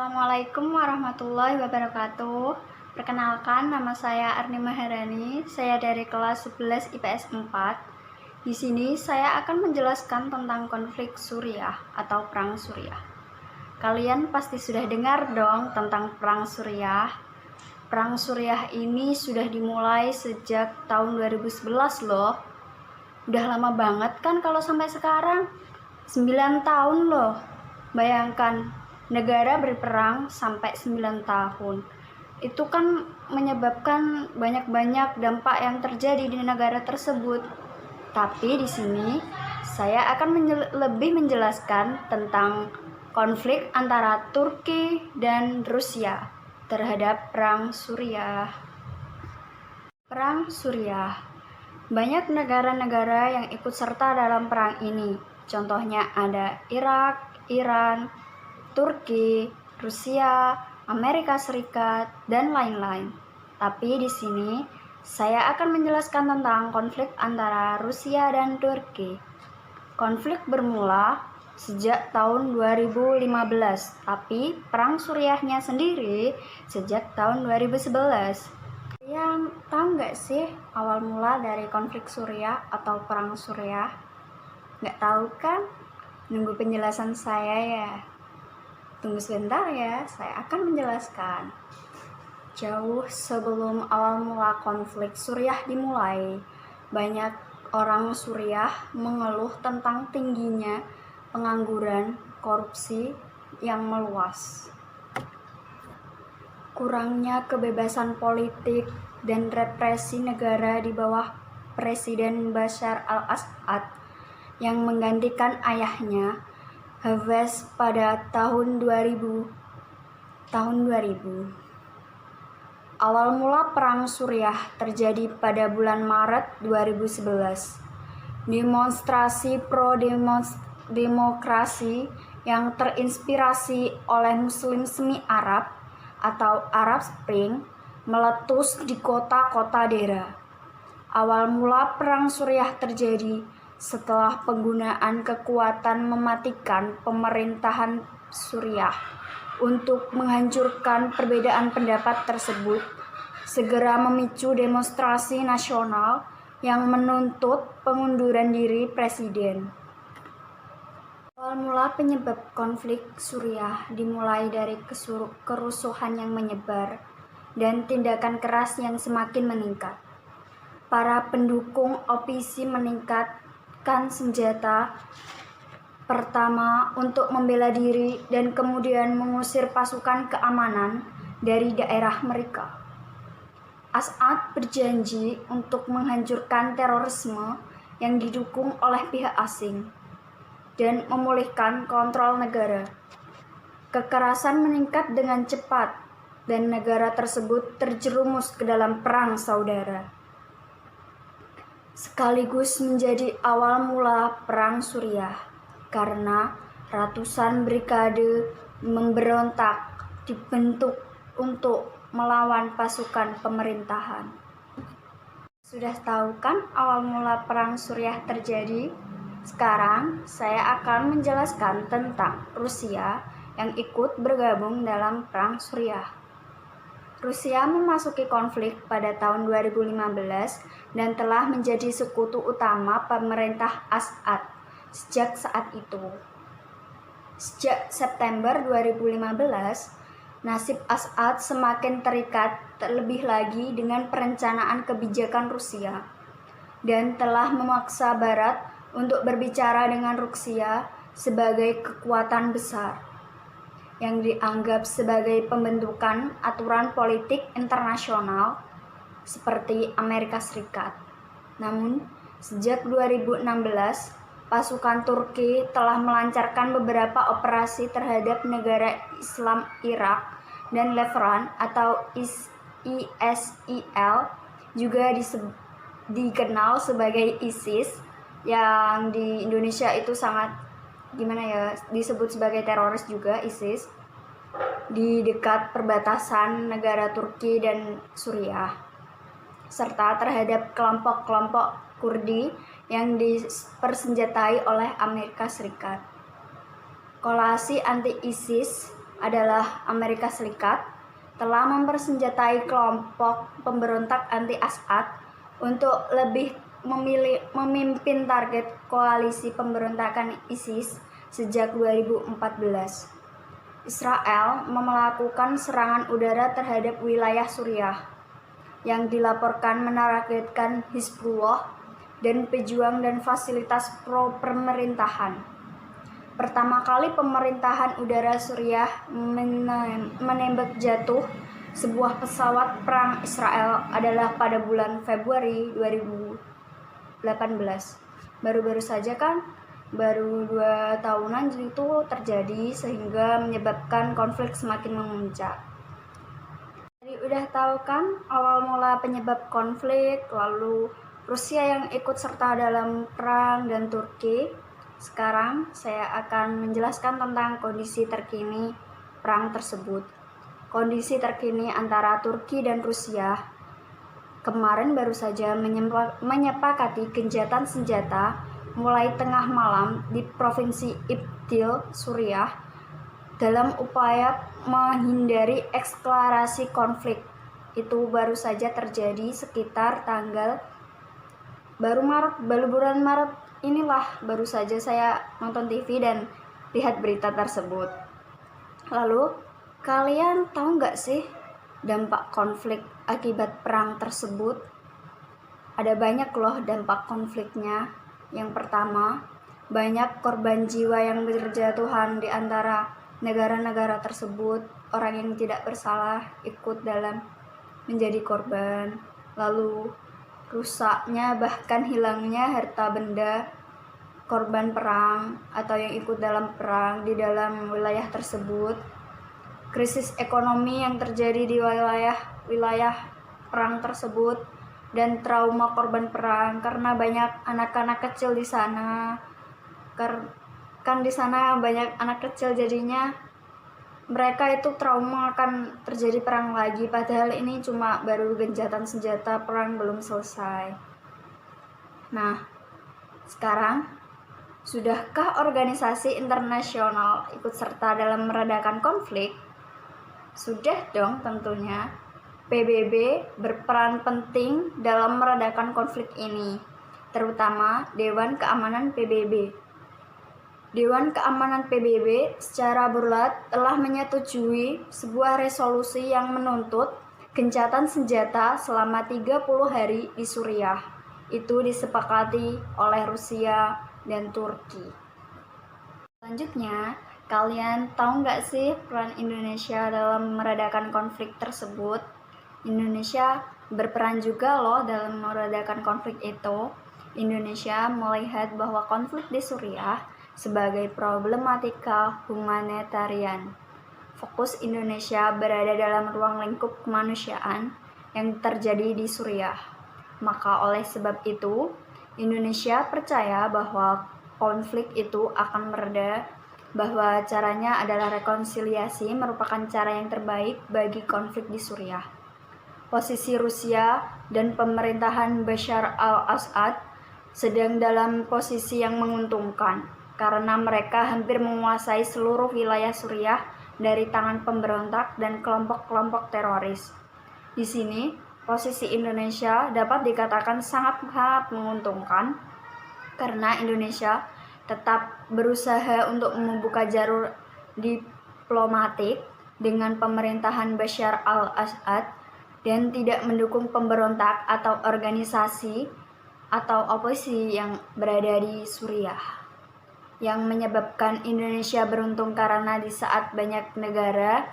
Assalamualaikum warahmatullahi wabarakatuh. Perkenalkan, nama saya Arni Maharani. Saya dari kelas 11 IPS 4. Di sini saya akan menjelaskan tentang konflik Suriah atau Perang Suriah. Kalian pasti sudah dengar dong tentang Perang Suriah. Perang Suriah ini sudah dimulai sejak tahun 2011 loh. Udah lama banget kan kalau sampai sekarang? 9 tahun loh. Bayangkan, negara berperang sampai 9 tahun. Itu kan menyebabkan banyak dampak yang terjadi di negara tersebut. Tapi di sini saya akan lebih menjelaskan tentang konflik antara Turki dan Rusia terhadap Perang Suriah. Perang Suriah. Banyak negara-negara yang ikut serta dalam perang ini. Contohnya ada Irak, Iran, Turki, Rusia, Amerika Serikat, dan lain-lain. Tapi di sini saya akan menjelaskan tentang konflik antara Rusia dan Turki. Konflik bermula sejak tahun 2015, tapi perang Suriahnya sendiri sejak tahun 2011. Yang tahu nggak sih awal mula dari konflik Suriah atau perang Suriah? Nggak tahu kan? Nunggu penjelasan saya ya. Tunggu sebentar ya, saya akan menjelaskan. Jauh sebelum awal mula konflik Suriah dimulai, banyak orang Suriah mengeluh tentang tingginya pengangguran, korupsi yang meluas, kurangnya kebebasan politik, dan represi negara di bawah Presiden Bashar al-Assad yang menggantikan ayahnya Hafez pada tahun 2000. Awal mula perang Suriah terjadi pada bulan Maret 2011. Demonstrasi pro-demokrasi yang terinspirasi oleh Muslim Semi Arab atau Arab Spring meletus di kota-kota daerah. Awal mula perang Suriah terjadi setelah penggunaan kekuatan mematikan pemerintahan Suriah untuk menghancurkan perbedaan pendapat tersebut, segera memicu demonstrasi nasional yang menuntut pengunduran diri presiden. Awal mula penyebab konflik Suriah dimulai dari kerusuhan yang menyebar dan tindakan keras yang semakin meningkat. Para pendukung opisi meningkatkan senjata pertama untuk membela diri dan kemudian mengusir pasukan keamanan dari daerah mereka. Assad berjanji untuk menghancurkan terorisme yang didukung oleh pihak asing dan memulihkan kontrol negara. Kekerasan meningkat dengan cepat dan negara tersebut terjerumus ke dalam perang saudara, sekaligus menjadi awal mula perang Suriah karena ratusan brigade memberontak dibentuk untuk melawan pasukan pemerintahan. Sudah tahu kan awal mula perang Suriah terjadi? Sekarang saya akan menjelaskan tentang Rusia yang ikut bergabung dalam perang Suriah. Rusia memasuki konflik pada tahun 2015 dan telah menjadi sekutu utama pemerintah Assad sejak saat itu. Sejak September 2015, nasib Assad semakin terikat terlebih lagi dengan perencanaan kebijakan Rusia dan telah memaksa Barat untuk berbicara dengan Rusia sebagai kekuatan besar yang dianggap sebagai pembentukan aturan politik internasional seperti Amerika Serikat. Namun, sejak 2016, pasukan Turki telah melancarkan beberapa operasi terhadap negara Islam Irak dan Levant atau ISIL, juga dikenal sebagai ISIS, yang di Indonesia itu sangat disebut sebagai teroris juga, ISIS, di dekat perbatasan negara Turki dan Suriah, serta terhadap kelompok-kelompok Kurdi yang dipersenjatai oleh Amerika Serikat. Koalisi anti-ISIS adalah Amerika Serikat telah mempersenjatai kelompok pemberontak anti-Assad untuk lebih memimpin target koalisi pemberontakan ISIS sejak 2014. Israel melakukan serangan udara terhadap wilayah Suriah yang dilaporkan menargetkan Hizbullah dan pejuang dan fasilitas pro-pemerintahan. Pertama kali pemerintahan udara Suriah menembak jatuh sebuah pesawat perang Israel adalah pada bulan Februari 2018. Baru-baru saja kan? Baru 2 tahunan itu terjadi sehingga menyebabkan konflik semakin memuncak. Jadi udah tahu kan awal mula penyebab konflik, lalu Rusia yang ikut serta dalam perang dan Turki. Sekarang saya akan menjelaskan tentang kondisi terkini perang tersebut. Kondisi terkini antara Turki dan Rusia kemarin baru saja menyepakati gencatan senjata mulai tengah malam di Provinsi Idlib, Suriah, dalam upaya menghindari eskalasi konflik. Itu baru saja terjadi sekitar bulan Maret inilah baru saja saya nonton TV dan lihat berita tersebut. Lalu, kalian tahu nggak sih dampak konflik akibat perang tersebut? Ada banyak loh dampak konfliknya. Yang pertama, banyak korban jiwa yang berjatuhan di antara negara-negara tersebut. Orang yang tidak bersalah ikut dalam menjadi korban. Lalu, rusaknya bahkan hilangnya harta benda korban perang atau yang ikut dalam perang di dalam wilayah tersebut. Krisis ekonomi yang terjadi di wilayah perang tersebut dan trauma korban perang karena banyak anak-anak kecil di sana. Kan di sana banyak anak kecil, jadinya mereka itu trauma akan terjadi perang lagi, padahal ini cuma baru gencatan senjata, perang belum selesai. Nah, sekarang sudahkah organisasi internasional ikut serta dalam meredakan konflik? Sudah dong tentunya. PBB berperan penting dalam meredakan konflik ini, terutama Dewan Keamanan PBB. Dewan Keamanan PBB secara bulat telah menyetujui sebuah resolusi yang menuntut gencatan senjata selama 30 hari di Suriah. Itu disepakati oleh Rusia dan Turki. Selanjutnya, kalian tahu nggak sih peran Indonesia dalam meredakan konflik tersebut? Indonesia berperan juga loh dalam meredakan konflik itu. Indonesia melihat bahwa konflik di Suriah sebagai problematika humanitarian. Fokus Indonesia berada dalam ruang lingkup kemanusiaan yang terjadi di Suriah. Maka oleh sebab itu, Indonesia percaya bahwa konflik itu akan mereda, bahwa caranya adalah rekonsiliasi merupakan cara yang terbaik bagi konflik di Suriah. Posisi Rusia dan pemerintahan Bashar al-Assad sedang dalam posisi yang menguntungkan karena mereka hampir menguasai seluruh wilayah Suriah dari tangan pemberontak dan kelompok-kelompok teroris. Di sini, posisi Indonesia dapat dikatakan sangat menguntungkan karena Indonesia tetap berusaha untuk membuka jalur diplomatik dengan pemerintahan Bashar al-Assad dan tidak mendukung pemberontak atau organisasi atau oposisi yang berada di Suriah. Yang menyebabkan Indonesia beruntung karena di saat banyak negara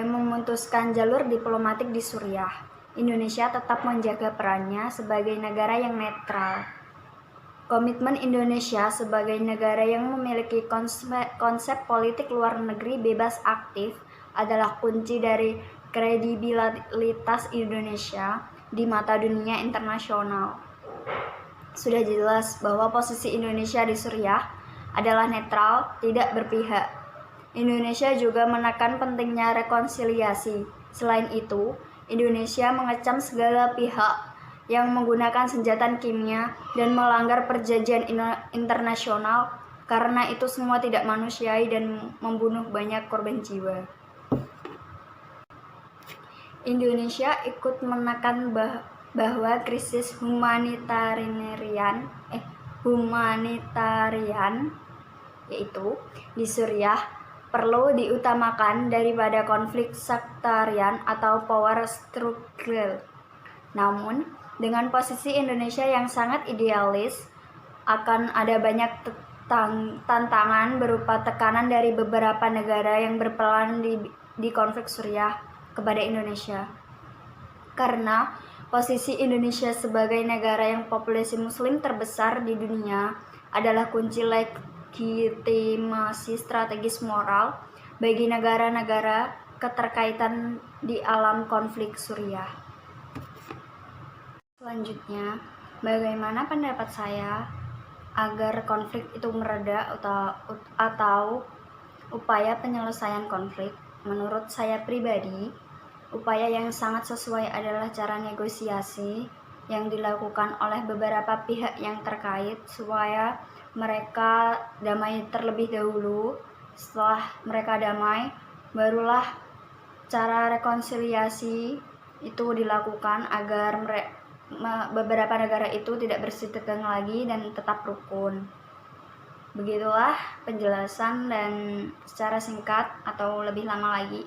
memutuskan jalur diplomatik di Suriah, Indonesia tetap menjaga perannya sebagai negara yang netral. Komitmen Indonesia sebagai negara yang memiliki konsep politik luar negeri bebas aktif adalah kunci dari kredibilitas Indonesia di mata dunia internasional. Sudah jelas bahwa posisi Indonesia di Suriah adalah netral, tidak berpihak. Indonesia juga menekan pentingnya rekonsiliasi. Selain itu, Indonesia mengecam segala pihak yang menggunakan senjata kimia dan melanggar perjanjian internasional karena itu semua tidak manusiawi dan membunuh banyak korban jiwa. Indonesia ikut menekan bahwa krisis humanitarian yaitu di Suriah perlu diutamakan daripada konflik sektarian atau power struggle. Namun, dengan posisi Indonesia yang sangat idealis, akan ada banyak tantangan berupa tekanan dari beberapa negara yang berperan di konflik Suriah kepada Indonesia. Karena posisi Indonesia sebagai negara yang populasi muslim terbesar di dunia adalah kunci legitimasi strategis moral bagi negara-negara keterkaitan di alam konflik Suriah. Selanjutnya, bagaimana pendapat saya agar konflik itu mereda atau upaya penyelesaian konflik? Menurut saya pribadi, upaya yang sangat sesuai adalah cara negosiasi yang dilakukan oleh beberapa pihak yang terkait supaya mereka damai terlebih dahulu. Setelah mereka damai, barulah cara rekonsiliasi itu dilakukan agar beberapa negara itu tidak bersitegang lagi dan tetap rukun. Begitulah penjelasan dan secara singkat atau lebih lama lagi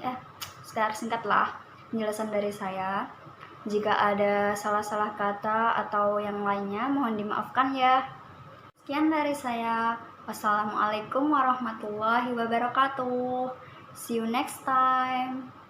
secara singkatlah penjelasan dari saya. Jika ada salah-salah kata atau yang lainnya mohon dimaafkan ya. Sekian dari saya. Wassalamualaikum warahmatullahi wabarakatuh. See you next time.